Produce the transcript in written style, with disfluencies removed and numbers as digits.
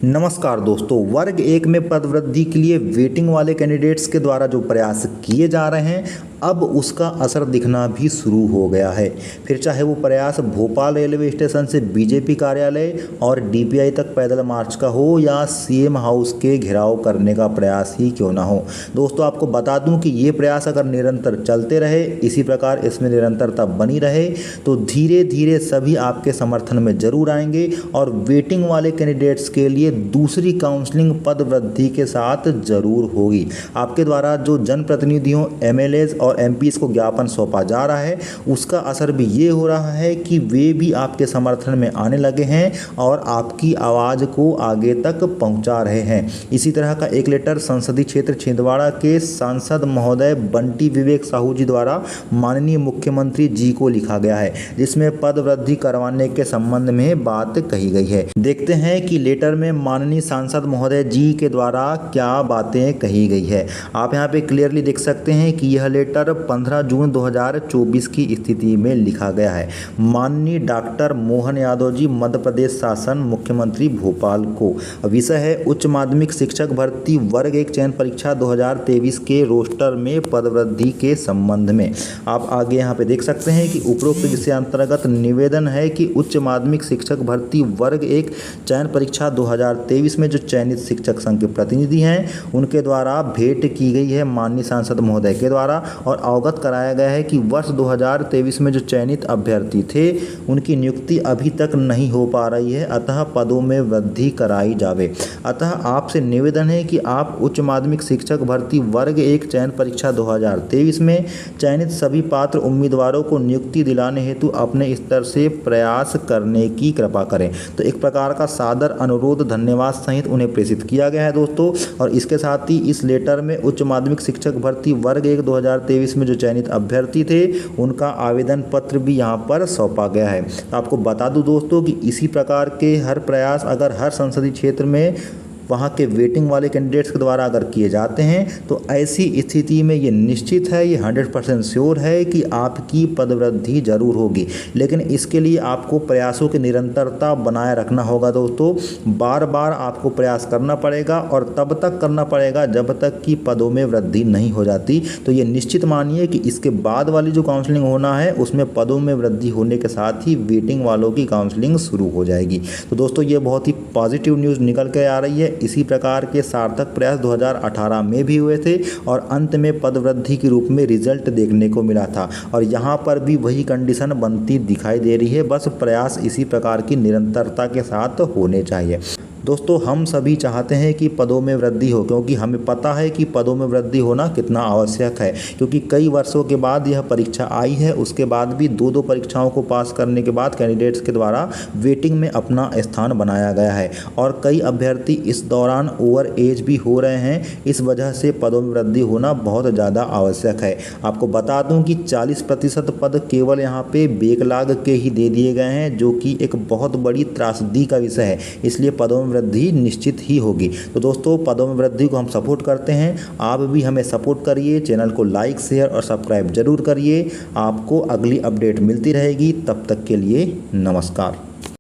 नमस्कार दोस्तों, वर्ग एक में पदवृद्धि के लिए वेटिंग वाले कैंडिडेट्स के द्वारा जो प्रयास किए जा रहे हैं अब उसका असर दिखना भी शुरू हो गया है। फिर चाहे वो प्रयास भोपाल रेलवे स्टेशन से बीजेपी कार्यालय और डीपीआई तक पैदल मार्च का हो या सीएम हाउस के घेराव करने का प्रयास ही क्यों ना हो। दोस्तों, आपको बता दूं कि ये प्रयास अगर निरंतर चलते रहे, इसी प्रकार इसमें निरंतरता बनी रहे तो धीरे धीरे सभी आपके समर्थन में जरूर आएंगे और वेटिंग वाले कैंडिडेट्स के लिए दूसरी काउंसलिंग पद वृद्धि के साथ जरूर होगी। आपके द्वारा जो जनप्रतिनिधियों, एमएलएज और एमपीज को ज्ञापन सौंपा जा रहा है उसका असर भी ये हो रहा है कि वे भी आपके समर्थन में आने लगे हैं और आपकी आवाज़ को आगे तक पहुंचा रहे हैं। इसी तरह का एक लेटर संसदीय क्षेत्र छिंदवाड़ा के सांसद महोदय बंटी विवेक साहू जी द्वारा माननीय मुख्यमंत्री जी को लिखा गया है, जिसमें पद वृद्धि करवाने के संबंध में बात कही गई है। देखते हैं कि लेटर में माननीय सांसद महोदय जी के द्वारा क्या बातें कही गई है। आप यहाँ पे क्लियरली देख सकते हैं कि यह लेटर 15 जून 2024 की स्थिति में लिखा गया है। माननीय डॉक्टर मोहन यादव जी, मध्य प्रदेश शासन, मुख्यमंत्री भोपाल को। विषय है उच्च माध्यमिक शिक्षक भर्ती वर्ग एक चयन परीक्षा 2023 के रोस्टर में पदवृद्धि के संबंध में। आप आगे यहाँ पे देख सकते हैं कि उपरोक्त विषय अंतर्गत निवेदन है कि उच्च माध्यमिक शिक्षक भर्ती वर्ग एक चयन परीक्षा 2023 में जो चयनित शिक्षक संघ के प्रतिनिधि हैं उनके द्वारा भेंट की गई है माननीय सांसद महोदय के द्वारा और अवगत कराया गया है कि वर्ष 2023 में जो चयनित अभ्यर्थी थे उनकी नियुक्ति अभी तक नहीं हो पा रही है, अतः पदों में वृद्धि कराई जावे। अतः आपसे निवेदन है कि आप उच्च माध्यमिक शिक्षक भर्ती वर्ग एक चयन परीक्षा 2023 में चयनित सभी पात्र उम्मीदवारों को नियुक्ति दिलाने हेतु अपने स्तर से प्रयास करने की कृपा करें। तो एक प्रकार का सादर अनुरोध, धन्यवाद सहित उन्हें प्रेषित किया गया है दोस्तों। और इसके साथ ही इस लेटर में उच्च माध्यमिक शिक्षक भर्ती वर्ग एक 2023 में जो चयनित अभ्यर्थी थे उनका आवेदन पत्र भी यहाँ पर सौंपा गया है। आपको बता दूं दोस्तों कि इसी प्रकार के हर प्रयास अगर हर संसदीय क्षेत्र में वहाँ के वेटिंग वाले कैंडिडेट्स के द्वारा अगर किए जाते हैं तो ऐसी स्थिति में ये निश्चित है, ये 100% श्योर है कि आपकी पदवृद्धि जरूर होगी। लेकिन इसके लिए आपको प्रयासों की निरंतरता बनाए रखना होगा दोस्तों। बार बार आपको प्रयास करना पड़ेगा और तब तक करना पड़ेगा जब तक कि पदों में वृद्धि नहीं हो जाती। तो ये निश्चित मानिए कि इसके बाद वाली जो काउंसलिंग होना है उसमें पदों में वृद्धि होने के साथ ही वेटिंग वालों की काउंसलिंग शुरू हो जाएगी। तो दोस्तों, ये बहुत ही पॉजिटिव न्यूज़ निकल के आ रही है। इसी प्रकार के सार्थक प्रयास 2018 में भी हुए थे और अंत में पदवृद्धि के रूप में रिजल्ट देखने को मिला था और यहाँ पर भी वही कंडीशन बनती दिखाई दे रही है। बस प्रयास इसी प्रकार की निरंतरता के साथ होने चाहिए। दोस्तों, हम सभी चाहते हैं कि पदों में वृद्धि हो, क्योंकि हमें पता है कि पदों में वृद्धि होना कितना आवश्यक है। क्योंकि कई वर्षों के बाद यह परीक्षा आई है, उसके बाद भी दो परीक्षाओं को पास करने के बाद कैंडिडेट्स के द्वारा वेटिंग में अपना स्थान बनाया गया है और कई अभ्यर्थी इस दौरान ओवर एज भी हो रहे हैं। इस वजह से पदों में वृद्धि होना बहुत ज़्यादा आवश्यक है। आपको बता दूँ कि 40% पद केवल यहाँ पे बैकलॉग के ही दे दिए गए हैं, जो कि एक बहुत बड़ी त्रासदी का विषय है। इसलिए पदों वृद्धि निश्चित ही होगी। तो दोस्तों, पदों में वृद्धि को हम सपोर्ट करते हैं, आप भी हमें सपोर्ट करिए। चैनल को लाइक, शेयर और सब्सक्राइब जरूर करिए। आपको अगली अपडेट मिलती रहेगी। तब तक के लिए नमस्कार।